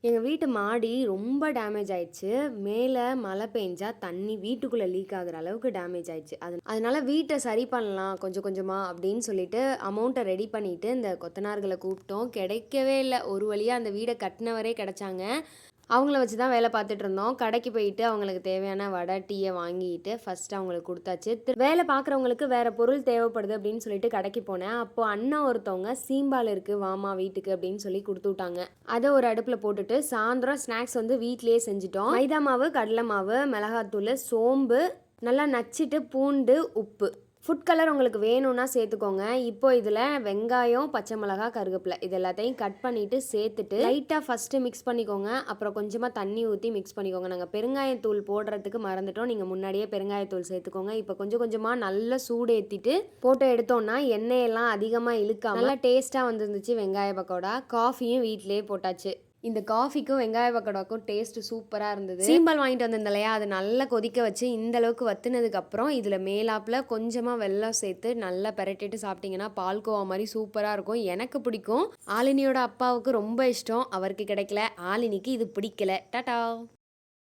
எங்க வீட்டு மாடி ரொம்ப டேமேஜ் ஆயிடுச்சு. மேல மழை பெஞ்சா தண்ணி வீட்டுக்குள்ள லீக் ஆகுற அளவுக்கு டேமேஜ் ஆயிடுச்சு. அதனால வீட்ட சரி பண்ணலாம் கொஞ்சம் கொஞ்சமா அப்படின்னு சொல்லிட்டு அமௌண்ட்ட ரெடி பண்ணிட்டு இந்த கொத்தனார்கள கூப்பிட்டோம். கிடைக்கவே இல்ல. ஒரு வழியா அந்த வீட கட்டுனவரே கிடைச்சாங்க. அவங்கள வச்சு தான் வேலை பார்த்துட்டு இருந்தோம். கடைக்கு போயிட்டு அவங்களுக்கு தேவையான வடை, டீய வாங்கிட்டு ஃபர்ஸ்ட் அவங்களுக்கு குடுத்தாச்சு. வேலை பார்க்குறவங்களுக்கு வேற பொருள் தேவைப்படுது அப்படின்னு சொல்லிட்டு கடைக்கு போனேன். அப்போ அண்ணா ஒருத்தவங்க சீம்பால் இருக்கு வாம்மா வீட்டுக்கு அப்படின்னு சொல்லி குடுத்து விட்டாங்க. அத ஒரு அடுப்புல போட்டுட்டு சாயந்தரம் ஸ்நாக்ஸ் வந்து வீட்லயே செஞ்சுட்டோம். மைதா மாவு, கடலை மாவு, மிளகாத்தூள், சோம்பு, நல்லா நச்சிட்டு பூண்டு, உப்பு. ஃபுட் கலர் உங்களுக்கு வேணும்னா சேர்த்துக்கோங்க. இப்போ இதில் வெங்காயம், பச்சை மிளகா, கருவேப்பிலை இது எல்லாத்தையும் கட் பண்ணிவிட்டு சேர்த்துட்டு லைட்டாக ஃபஸ்ட்டு மிக்ஸ் பண்ணிக்கோங்க. அப்புறம் கொஞ்சமாக தண்ணி ஊற்றி மிக்ஸ் பண்ணிக்கோங்க. நாங்கள் பெருங்காயத்தூள் போடுறதுக்கு மறந்துட்டோம். நீங்கள் முன்னாடியே பெருங்காயத்தூள் சேர்த்துக்கோங்க. இப்போ கொஞ்சம் கொஞ்சமாக நல்லா சூடு ஏற்றிட்டு போட்டு எடுத்தோம்னா எண்ணெயெல்லாம் அதிகமாக இழுக்காம நல்லா டேஸ்ட்டாக வந்துருந்துச்சு வெங்காய பக்கோடா. காஃபியும் வீட்டிலேயே போட்டாச்சு. இந்த காஃபிக்கும் வெங்காய பக்கோடாக்கும் டேஸ்ட் சூப்பராக இருந்தது. சீம்பால் வாங்கிட்டு வந்திருந்தேன் இல்லையா, அது நல்லா கொதிக்க வச்சு இந்த அளவுக்கு வத்துனதுக்கப்புறம் இதில் மேலாப்பில் கொஞ்சமாக வெல்லம் சேர்த்து நல்லா பெரட்டிட்டு சாப்பிட்டிங்கன்னா பால்கோவா மாதிரி சூப்பராக இருக்கும். எனக்கு பிடிக்கும். ஆலினியோட அப்பாவுக்கு ரொம்ப இஷ்டம். அவருக்கு கிடைக்கல. ஆலினிக்கு இது பிடிக்கல. டாடா.